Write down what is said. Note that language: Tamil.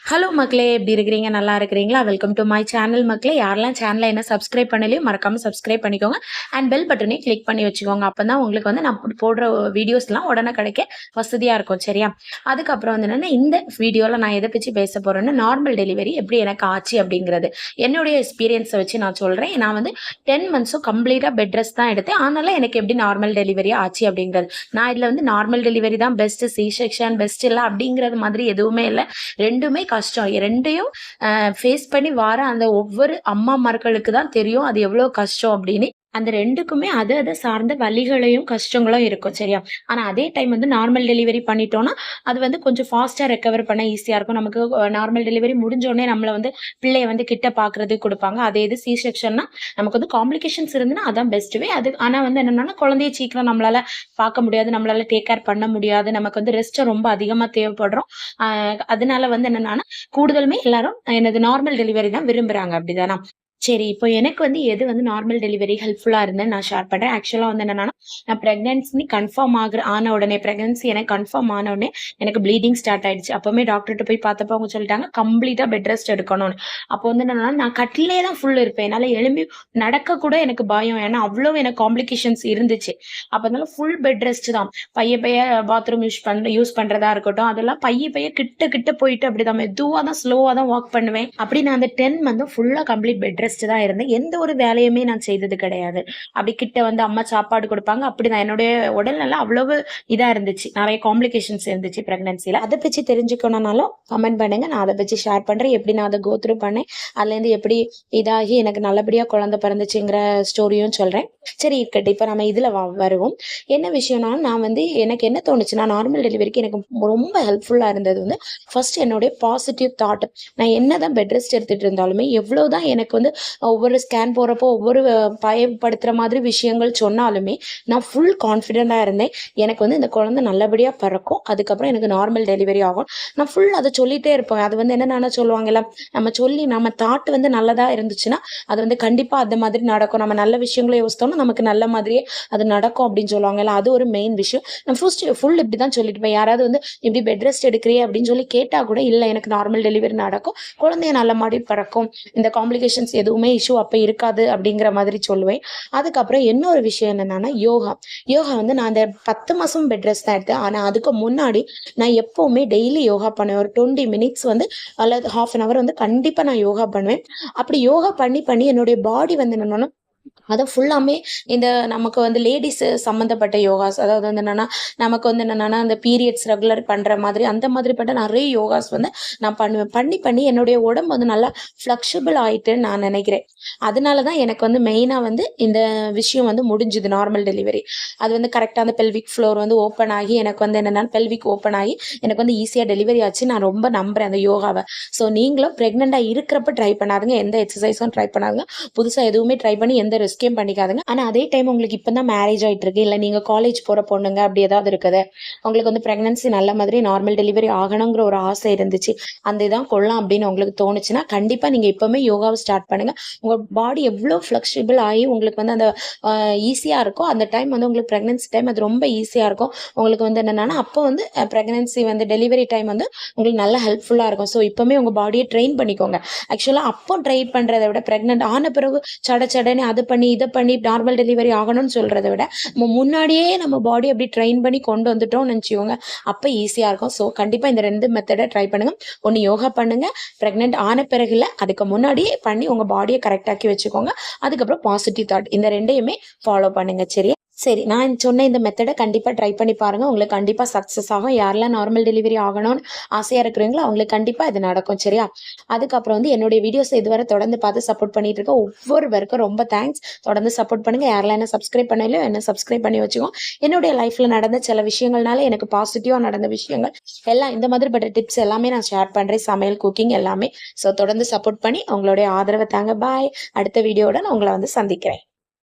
ஹலோ மக்களே, எப்படி இருக்கிறீங்க? நல்லா இருக்கிறீங்களா? வெல்கம் டு மை சேனல் மக்களே. யாரெல்லாம் சேனலை என்ன சப்ஸ்கிரைப் பண்ணலையோ மறக்காம சப்ஸ்கிரைப் பண்ணிக்கோங்க. அண்ட் பெல் பட்டனையும் கிளிக் பண்ணி வச்சுக்கோங்க. அப்பதான் உங்களுக்கு வந்து நான் போடுற வீடியோஸ்லாம் உடனே கிடைக்க வசதியா இருக்கும். சரியா? அதுக்கப்புறம் வந்து என்னன்னா, இந்த வீடியோல நான் எதை பத்தி பேச போறேன்னா, நார்மல் டெலிவரி எப்படி எனக்கு ஆச்சு அப்படிங்கிறது. என்னுடைய எக்ஸ்பீரியன்ஸை வச்சு நான் சொல்றேன். நான் வந்து 10 மந்த்ஸும் கம்ப்ளீட்டா பெட் ரெஸ்ட் தான் எடுத்தேன். ஆனால எனக்கு எப்படி நார்மல் டெலிவரி ஆச்சு அப்படிங்கிறது. நான் இதுல வந்து நார்மல் டெலிவரி தான் பெஸ்ட், சி செக்ஷன் பெஸ்ட் இல்லை அப்படிங்கிறது மாதிரி எதுவுமே இல்லை. ரெண்டுமே கஷ்டம். 2யும் ஃபேஸ் பண்ணி வார அந்த ஒவ்வொரு அம்மாமார்களுக்கு தான் தெரியும் அது எவ்வளோ கஷ்டம் அப்படின்னு. அந்த 2க்குமே அது சார்ந்த வலிகளையும், கஷ்டங்களும் இருக்கும். சரியா? ஆனா அதே டைம் வந்து நார்மல் டெலிவரி பண்ணிட்டோம்னா, அது வந்து கொஞ்சம் ஃபாஸ்ட்டா ரெக்கவர் பண்ண ஈஸியா இருக்கும். நமக்கு நார்மல் டெலிவரி முடிஞ்ச உடனே நம்மள வந்து பிள்ளைய வந்து கிட்ட பார்க்கறதுக்கு குடுப்பாங்க. அதே இது சி செக்ஷன்னா நமக்கு வந்து காம்ப்ளிகேஷன்ஸ் இருந்துன்னா அதான் பெஸ்ட் வே. அது ஆனா வந்து என்னன்னா, குழந்தைய சீக்கிரம் நம்மளால பார்க்க முடியாது. நம்மளால டேக் கேர் பண்ண முடியாது. நமக்கு வந்து ரெஸ்ட் ரொம்ப அதிகமா தேவைப்படுறோம். அ அதனால வந்து என்னன்னா, கூடுதலுமே எல்லாரும் எனது நார்மல் டெலிவரி தான் விரும்புறாங்க. அப்படிதானா? சரி. இப்போ எனக்கு வந்து எது வந்து நார்மல் டெலிவரி ஹெல்ப்ஃபுல்லா இருந்ததுன்னு நான் ஷேர் பண்றேன். ஆக்சுவலா வந்து என்னன்னா, நான் பிரெக்னன்சி கன்ஃபார்ம் ஆன உடனே பிரெக்னன்சி எனக்கு கன்ஃபார்ம் ஆன உடனே எனக்கு ப்ளீடிங் ஸ்டார்ட் ஆயிடுச்சு. அப்பவுமே டாக்டர்ட்ட போய் பார்த்தப்போ அவங்க சொல்லிட்டாங்க, கம்ப்ளீட்டா பெட் ரெஸ்ட் எடுக்கணும்னு. அப்போ வந்து என்னன்னா, நான் கட்டிலே தான் ஃபுல் இருப்பேன். என்னால எழும்பி நடக்க கூட எனக்கு பயம். ஏன்னா, அவ்வளோ எனக்கு காம்ப்ளிகேஷன்ஸ் இருந்துச்சு. அப்ப அதனால ஃபுல் பெட் ரெஸ்ட் தான். பைய பாத்ரூம் யூஸ் பண்றதா இருக்கட்டும், அதெல்லாம் பைய கிட்ட கிட்ட போயிட்டு அப்படிதான் மெதுவா தான் ஸ்லோவா தான் வாக் பண்ணுவேன். அப்படி நான் அந்த 10 மந்த்தும் ஃபுல்லா கம்ப்ளீட் பெட் ரெஸ்ட் தான் இருந்தேன். எந்த ஒரு வேலையுமே நான் செய்தது கிடையாது. அப்படி கிட்ட வந்து அம்மா சாப்பாடு குடுப்பாங்க. அப்படிதான் என்னுடைய உடல்நலம் அவ்வளவு இதா இருந்துச்சு. நெறைய காம்ப்ளிகேஷன்ஸ் இருந்துச்சு பிரெக்னன்சில. அத பத்தி தெரிஞ்சுக்கணும்னாலும் கமெண்ட் பண்ணுங்க. நான் அத பத்தி ஷேர் பண்றேன். எப்படி நான் அத கோ த்ரூ பண்ணேன். அதுலேருந்து எப்படி இதாகி எனக்கு நல்லபடியா குழந்தை பிறந்துச்சுங்கிற ஸ்டோரியும் சொல்றேன். சரி இருக்கட்டும். இப்ப நம்ம இதுல வருவோம். என்ன விஷயம்னா, நான் வந்து எனக்கு என்ன தோணுச்சுன்னா, நார்மல் டெலிவரிக்கு எனக்கு ரொம்ப ஹெல்ப்ஃபுல்லா இருந்தது வந்து, ஃபர்ஸ்ட் என்னுடைய பாசிட்டிவ் தாட். நான் என்னதான் பெட் ரெஸ்ட் எடுத்துட்டு இருந்தாலுமே, எவ்வளவுதான் எனக்கு வந்து ஒவ்வொரு ஸ்கேன் போறப்போ ஒவ்வொரு பயப்படுத்துற மாதிரி விஷயங்கள் சொன்னாலுமே, நான் ஃபுல் கான்ஃபிடென்ட்டா இருந்தேன். எனக்கு வந்து இந்த குழந்தை நல்லபடியா பிறக்கும். அதுக்கப்புறம் எனக்கு நார்மல் டெலிவரி ஆகும். நான் ஃபுல் அத சொல்லிட்டே இருப்பேன். அது வந்து என்னன்னா சொல்லுவாங்கல்ல, நம்ம தாட் வந்து நல்லதா இருந்துச்சுன்னா, அது வந்து கண்டிப்பா அந்த மாதிரி நடக்கும். நம்ம நல்ல விஷயங்கள யோசித்தோம்னா, நமக்கு நல்ல மாதிரியே அது நடக்கும் அப்படின்னு சொல்லுவாங்கல்ல. அது ஒரு மெயின் விஷயம். நான் ஃபுல் இப்படிதான் சொல்லிட்டு இருப்பேன். யாராவது வந்து இப்படி பெட் ரெஸ்ட் எடுக்கிறியே அப்படின்னு சொல்லி கேட்டா கூட, இல்ல எனக்கு நார்மல் டெலிவரி நடக்கும். குழந்தைய நல்ல மாதிரி பிறக்கும். இந்த காம்ப்ளிகேஷன்ஸ் எதுவுமே இஷ்யூ அப்ப இருக்காது அப்படிங்கிற மாதிரி சொல்லுவேன். அதுக்கப்புறம் இன்னொரு விஷயம் என்னன்னா, யோகா வந்து நான் அந்த 10 மாசம் பெட் ரெஸ்ட் தான் எடுத்தேன். ஆனா அதுக்கு முன்னாடி நான் எப்பவுமே டெய்லி யோகா பண்ணுவேன். ஒரு 20 மினிட்ஸ் வந்து அல்லது ஹாஃப் அன் அவர் வந்து கண்டிப்பா நான் யோகா பண்ணுவேன். அப்படி யோகா பண்ணி என்னுடைய பாடி வந்து என்னன்னா, அத ஃபுல்லாமே இந்த நமக்கு வந்து லேடீஸ் சம்மந்தப்பட்ட யோகாஸ், அதாவது வந்து என்னன்னா, நமக்கு வந்து என்னன்னா, அந்த பீரியட்ஸ் ரெகுலர் பண்ற மாதிரி, அந்த மாதிரிப்பட்ட நெறைய யோகாஸ் வந்து நான் பண்ணுவேன். பண்ணி என்னுடைய உடம்பு வந்து நல்லா ஃப்ளெக்சிபிள் ஆயிட்டுன்னு நான் நெனைக்கிறேன். அதனால தான் எனக்கு வந்து மெயினா வந்து இந்த விஷயம் வந்து முடிஞ்சுது நார்மல் டெலிவரி. அது வந்து கரெக்ட்டா அந்த பெல்விக் ஃப்ளோர் வந்து ஓப்பன் ஆகி, எனக்கு வந்து என்னன்னா பெல்விக் ஓப்பன் ஆகி, எனக்கு வந்து ஈஸியா டெலிவரி ஆச்சு. நான் ரொம்ப நம்புறேன் அந்த யோகாவ. ஸோ நீங்களும் பிரெக்னன்ட்டா இருக்கிறப்ப ட்ரை பண்ணாதுங்க. எந்த எக்ஸர்சைஸும் ட்ரை பண்ணாதுங்க. புதுசா எதுவுமே ட்ரை பண்ணி எந்த ரிஸ்க்கையும் பண்ணிக்காதுங்க. ஆனா அதே டைம் உங்களுக்கு இப்பதான் மேரேஜ் ஆயிட்டு இருக்கு, இல்ல நீங்க காலேஜ் போற பொண்ணுங்க அப்படி ஏதாவது இருக்குது, உங்களுக்கு வந்து பிரெக்னன்சி நல்ல மாதிரி நார்மல் டெலிவரி ஆகணுங்கிற ஒரு ஆசை இருந்துச்சு, அந்த இதான் கொள்ளலாம் அப்படின்னு உங்களுக்கு தோணுச்சுன்னா, கண்டிப்பா நீங்க இப்பவுமே யோகாவை ஸ்டார்ட் பண்ணுங்க. உங்க பாடி எவ்வளோ ஃபிளெக்சிபிள் ஆகி உங்களுக்கு வந்து அந்த ஈஸியா இருக்கும். அந்த டைம் வந்து உங்களுக்கு பிரெக்னன்சி டைம் அது ரொம்ப ஈஸியா இருக்கும். உங்களுக்கு வந்து என்னன்னா, அப்போ வந்து பிரெக்னன்சி வந்து டெலிவரி டைம் வந்து உங்களுக்கு நல்லா ஹெல்ப்ஃபுல்லா இருக்கும். ஸோ இப்பவுமே உங்க பாடியை ட்ரெயின் பண்ணிக்கோங்க. ஆக்சுவலா அப்போ ட்ரை பண்றதை விட பிரெக்னன்ட் ஆன பிறகு சடன்னு அது பண்ணி இதை பண்ணி நார்மல் டெலிவரி ஆகணும்னு சொல்றதை விட, நம்ம முன்னாடியே நம்ம பாடி அப்படி ட்ரெயின் பண்ணி கொண்டு வந்துட்டோம்னு நினைச்சுக்கோங்க, அப்ப ஈஸியா இருக்கும். ஸோ கண்டிப்பா இந்த 2 மெத்தடை ட்ரை பண்ணுங்க. ஒன்னு யோகா பண்ணுங்க, பிரெக்னென்ட் ஆன பிறகு இல்ல, அதுக்கு முன்னாடியே பண்ணி உங்க பாடியை கரெக்டாக்கி வச்சுக்கோங்க. அதுக்கப்புறம் பாசிட்டிவ் தாட், இந்த 2யுமே ஃபாலோ பண்ணுங்க. சரியா? சரி. நான் சொன்ன இந்த மெத்தட கண்டிப்பா ட்ரை பண்ணி பாருங்க. உங்களுக்கு கண்டிப்பா சக்சஸ் ஆகும். யாரெல்லாம் நார்மல் டெலிவரி ஆகணும்னு ஆசையா இருக்கிறீங்களோ, அவங்களுக்கு கண்டிப்பா இது நடக்கும். சரியா? அதுக்கப்புறம் வந்து என்னுடைய வீடியோஸ் இதுவரை தொடர்ந்து பார்த்து சப்போர்ட் பண்ணிட்டு இருக்க ஒவ்வொருவருக்கும் ரொம்ப தேங்க்ஸ். தொடர்ந்து சப்போர்ட் பண்ணுங்க. யாரெல்லாம் என்ன சப்ஸ்கிரைப் பண்ணலையோ என்ன சப்ஸ்கிரைப் பண்ணி வச்சுக்கோங்க. என்னுடைய லைஃப்ல நடந்த சில விஷயங்கள்னால எனக்கு பாசிட்டிவா நடந்த விஷயங்கள் எல்லாம், இந்த மாதிரி பட்ட டிப்ஸ் எல்லாமே நான் ஷேர் பண்றேன். சமையல், குக்கிங் எல்லாமே. ஸோ தொடர்ந்து சப்போர்ட் பண்ணி உங்களுடைய ஆதரவை தாங்க. பாய். அடுத்த வீடியோட நான் உங்களை வந்து சந்திக்கிறேன்.